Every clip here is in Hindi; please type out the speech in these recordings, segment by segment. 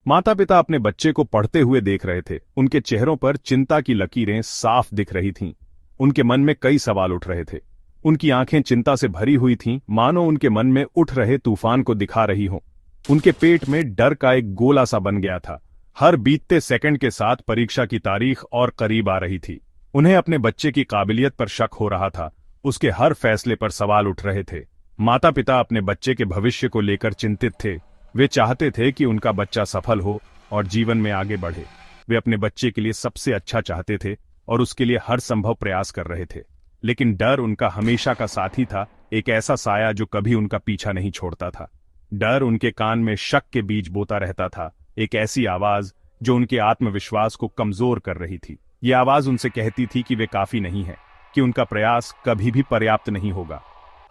माता पिता अपने बच्चे को पढ़ते हुए देख रहे थे। उनके चेहरों पर चिंता की लकीरें साफ दिख रही थीं। उनके मन में कई सवाल उठ रहे थे। उनकी आंखें चिंता से भरी हुई थीं, मानो उनके मन में उठ रहे तूफान को दिखा रही हों। उनके पेट में डर का एक गोला सा बन गया था। हर बीतते सेकंड के साथ परीक्षा की तारीख और करीब आ रही थी। उन्हें अपने बच्चे की काबिलियत पर शक हो रहा था। उसके हर फैसले पर सवाल उठ रहे थे। माता पिता अपने बच्चे के भविष्य को लेकर चिंतित थे। वे चाहते थे कि उनका बच्चा सफल हो और जीवन में आगे बढ़े। वे अपने बच्चे के लिए सबसे अच्छा चाहते थे और उसके लिए हर संभव प्रयास कर रहे थे। लेकिन डर उनका हमेशा का साथी था, एक ऐसा साया जो कभी उनका पीछा नहीं छोड़ता था। डर उनके कान में शक के बीज बोता रहता था, एक ऐसी आवाज जो उनके आत्मविश्वास को कमजोर कर रही थी। ये आवाज उनसे कहती थी कि वे काफी नहीं है, कि उनका प्रयास कभी भी पर्याप्त नहीं होगा।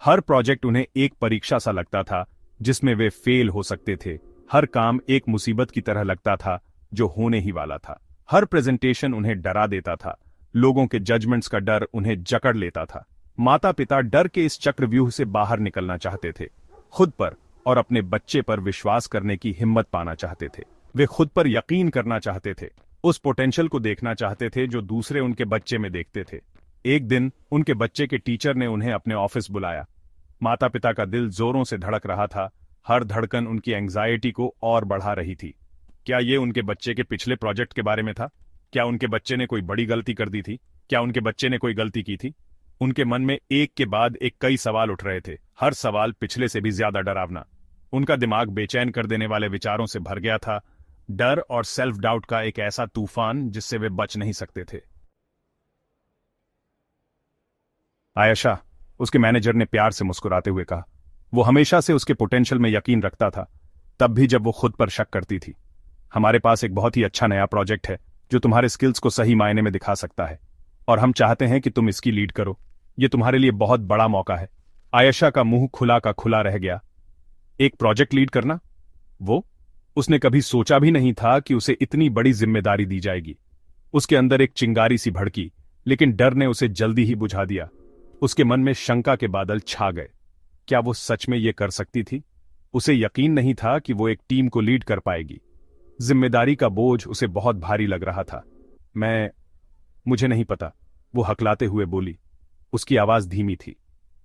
हर प्रोजेक्ट उन्हें एक परीक्षा सा लगता था जिसमें वे फेल हो सकते थे। हर काम एक मुसीबत की तरह लगता था जो होने ही वाला था। हर प्रेजेंटेशन उन्हें डरा देता था। लोगों के जजमेंट्स का डर उन्हें जकड़ लेता था। माता पिता डर के इस चक्रव्यूह से बाहर निकलना चाहते थे। खुद पर और अपने बच्चे पर विश्वास करने की हिम्मत पाना चाहते थे। वे खुद पर यकीन करना चाहते थे, उस पोटेंशियल को देखना चाहते थे जो दूसरे उनके बच्चे में देखते थे। एक दिन उनके बच्चे के टीचर ने उन्हें अपने ऑफिस बुलाया। माता पिता का दिल जोरों से धड़क रहा था। हर धड़कन उनकी एंग्जाइटी को और बढ़ा रही थी। क्या ये उनके बच्चे के पिछले प्रोजेक्ट के बारे में था? क्या उनके बच्चे ने कोई बड़ी गलती कर दी थी? क्या उनके बच्चे ने कोई गलती की थी? उनके मन में एक के बाद एक कई सवाल उठ रहे थे, हर सवाल पिछले से भी ज्यादा डरावना। उनका दिमाग बेचैन कर देने वाले विचारों से भर गया था। डर और सेल्फ डाउट का एक ऐसा तूफान जिससे वे बच नहीं सकते थे। आयशा, उसके मैनेजर ने प्यार से मुस्कुराते हुए कहा। वो हमेशा से उसके पोटेंशियल में यकीन रखता था, तब भी जब वो खुद पर शक करती थी। हमारे पास एक बहुत ही अच्छा नया प्रोजेक्ट है जो तुम्हारे स्किल्स को सही मायने में दिखा सकता है, और हम चाहते हैं कि तुम इसकी लीड करो। ये तुम्हारे लिए बहुत बड़ा मौका है। आयशा का मुंह खुला का खुला रह गया। एक प्रोजेक्ट लीड करना? वो उसने कभी सोचा भी नहीं था कि उसे इतनी बड़ी जिम्मेदारी दी जाएगी। उसके अंदर एक चिंगारी सी भड़की, लेकिन डर ने उसे जल्दी ही बुझा दिया। उसके मन में शंका के बादल छा गए। क्या वो सच में ये कर सकती थी? उसे यकीन नहीं था कि वो एक टीम को लीड कर पाएगी। जिम्मेदारी का बोझ उसे बहुत भारी लग रहा था। मुझे नहीं पता, वो हकलाते हुए बोली। उसकी आवाज धीमी थी।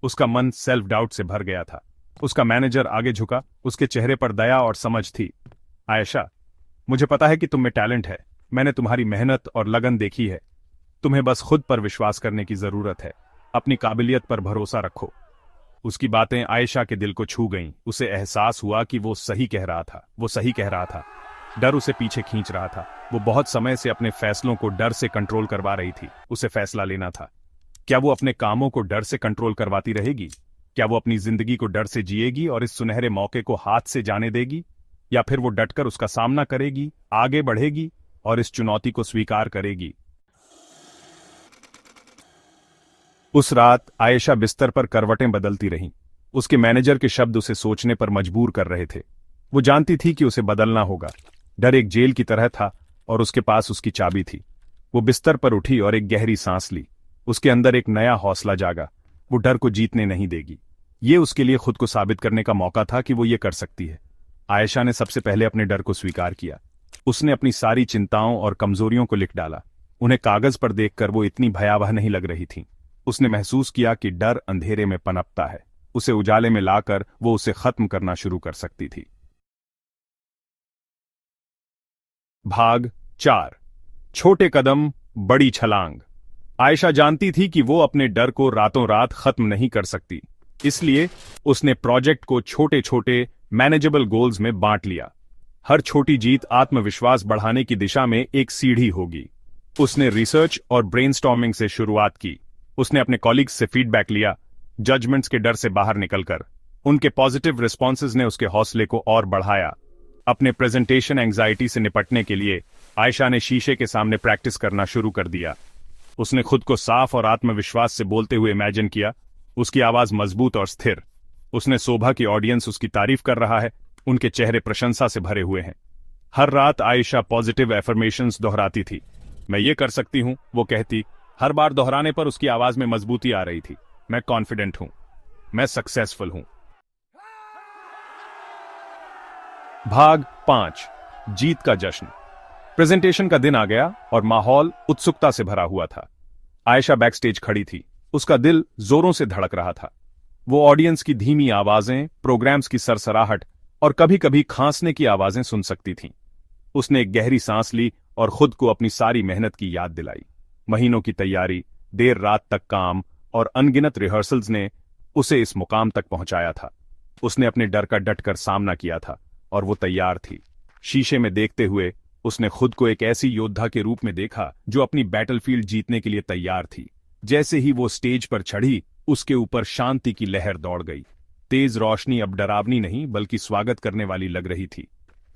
उसका मन सेल्फ डाउट से भर गया था। उसका मैनेजर आगे झुका, उसके चेहरे पर दया और समझ थी। आयशा, मुझे पता है कि तुम में टैलेंट है। मैंने तुम्हारी मेहनत और लगन देखी है। तुम्हें बस खुद पर विश्वास करने की जरूरत है। अपनी काबिलियत पर भरोसा रखो। उसकी बातें आयशा के दिल को छू गईं। उसे एहसास हुआ कि वो सही कह रहा था। वो सही कह रहा था। डर उसे पीछे खींच रहा था। वो बहुत समय से अपने फैसलों को डर से कंट्रोल करवा रही थी। उसे फैसला लेना था। क्या वो अपने कामों को डर से कंट्रोल करवाती रहेगी? क्या वो अपनी जिंदगी को डर से जिएगी और इस सुनहरे मौके को हाथ से जाने देगी? या फिर वो डटकर उसका सामना करेगी, आगे बढ़ेगी और इस चुनौती को स्वीकार करेगी? उस रात आयशा बिस्तर पर करवटें बदलती रहीं। उसके मैनेजर के शब्द उसे सोचने पर मजबूर कर रहे थे। वो जानती थी कि उसे बदलना होगा। डर एक जेल की तरह था और उसके पास उसकी चाबी थी। वो बिस्तर पर उठी और एक गहरी सांस ली। उसके अंदर एक नया हौसला जागा। वो डर को जीतने नहीं देगी। ये उसके लिए खुद को साबित करने का मौका था कि वो ये कर सकती है। आयशा ने सबसे पहले अपने डर को स्वीकार किया। उसने अपनी सारी चिंताओं और कमजोरियों को लिख डाला। उन्हें कागज पर देखकर वो इतनी भयावह नहीं लग रही थीं। उसने महसूस किया कि डर अंधेरे में पनपता है। उसे उजाले में लाकर वो उसे खत्म करना शुरू कर सकती थी। भाग 4। छोटे कदम, बड़ी छलांग। आयशा जानती थी कि वो अपने डर को रातों रात खत्म नहीं कर सकती। इसलिए उसने प्रोजेक्ट को छोटे छोटे मैनेजेबल गोल्स में बांट लिया। हर छोटी जीत आत्मविश्वास बढ़ाने की दिशा में एक सीढ़ी होगी। उसने रिसर्च और ब्रेनस्टॉर्मिंग से शुरुआत की। उसने अपने कॉलीग्स से फीडबैक लिया, जजमेंट्स के डर से बाहर निकलकर। उनके पॉजिटिव रिस्पॉन्सेज ने उसके हौसले को और बढ़ाया। अपने प्रेजेंटेशन एंग्जाइटी से निपटने के लिए आयशा ने शीशे के सामने प्रैक्टिस करना शुरू कर दिया। उसने खुद को साफ और आत्मविश्वास से बोलते हुए इमेजिन किया। उसकी आवाज मजबूत और स्थिर। उसने शोभा की ऑडियंस उसकी तारीफ कर रहा है। उनके चेहरे प्रशंसा से भरे हुए हैं। हर रात आयशा पॉजिटिव एफर्मेशंस दोहराती थी। मैं ये कर सकती हूं, वो कहती। हर बार दोहराने पर उसकी आवाज में मजबूती आ रही थी। मैं कॉन्फिडेंट हूं, मैं सक्सेसफुल हूं। भाग 5। जीत का जश्न। प्रेजेंटेशन का दिन आ गया और माहौल उत्सुकता से भरा हुआ था। आयशा बैकस्टेज खड़ी थी, उसका दिल जोरों से धड़क रहा था। वो ऑडियंस की धीमी आवाजें, प्रोग्राम्स की सरसराहट और कभी-कभी खांसने की आवाजें सुन सकती थीं। उसने एक गहरी सांस ली और खुद को अपनी सारी मेहनत की याद दिलाई। महीनों की तैयारी, देर रात तक काम और अनगिनत रिहर्सल्स ने उसे इस मुकाम तक पहुंचाया था। उसने अपने डर का डटकर सामना किया था और वो तैयार थी। शीशे में देखते हुए उसने खुद को एक ऐसी योद्धा के रूप में देखा जो अपनी बैटलफील्ड जीतने के लिए तैयार थी। जैसे ही वो स्टेज पर चढ़ी, उसके ऊपर शांति की लहर दौड़ गई। तेज रोशनी अब डरावनी नहीं बल्कि स्वागत करने वाली लग रही थी।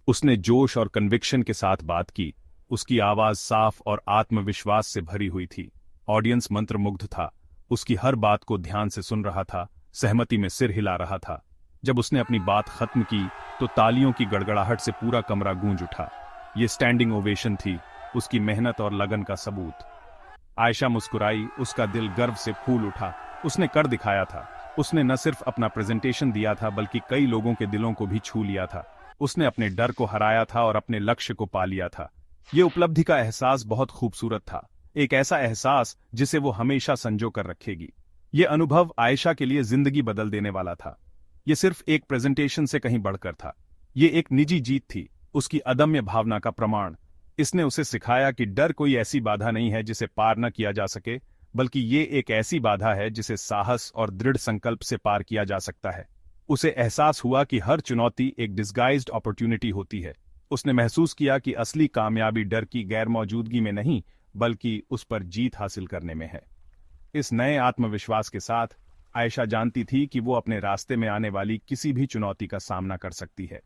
उसने जोश और कन्विक्शन के साथ बात की। उसकी आवाज साफ और आत्मविश्वास से भरी हुई थी। ऑडियंस मंत्रमुग्ध था, उसकी हर बात को ध्यान से सुन रहा था, सहमति में सिर हिला रहा था। जब उसने अपनी बात खत्म की तो तालियों की गड़गड़ाहट से पूरा कमरा गूंज उठा। ये स्टैंडिंग ओवेशन थी, उसकी मेहनत और लगन का सबूत। आयशा मुस्कुराई, उसका दिल गर्व से फूल उठा। उसने कर दिखाया था। उसने न सिर्फ अपना प्रेजेंटेशन दिया था बल्कि कई लोगों के दिलों को भी छू लिया था। उसने अपने डर को हराया था और अपने लक्ष्य को पा लिया था। ये उपलब्धि का एहसास बहुत खूबसूरत था, एक ऐसा एहसास जिसे वो हमेशा संजो कर रखेगी। ये अनुभव आयशा के लिए जिंदगी बदल देने वाला था। ये सिर्फ एक प्रेजेंटेशन से कहीं बढ़कर था। ये एक निजी जीत थी, उसकी अदम्य भावना का प्रमाण। इसने उसे सिखाया कि डर कोई ऐसी बाधा नहीं है जिसे पार न किया जा सके, बल्कि ये एक ऐसी बाधा है जिसे साहस और दृढ़ संकल्प से पार किया जा सकता है। उसे एहसास हुआ कि हर चुनौती एक डिस्गाइज्ड अपॉर्चुनिटी होती है। उसने महसूस किया कि असली कामयाबी डर की गैरमौजूदगी में नहीं बल्कि उस पर जीत हासिल करने में है। इस नए आत्मविश्वास के साथ आयशा जानती थी कि वो अपने रास्ते में आने वाली किसी भी चुनौती का सामना कर सकती है।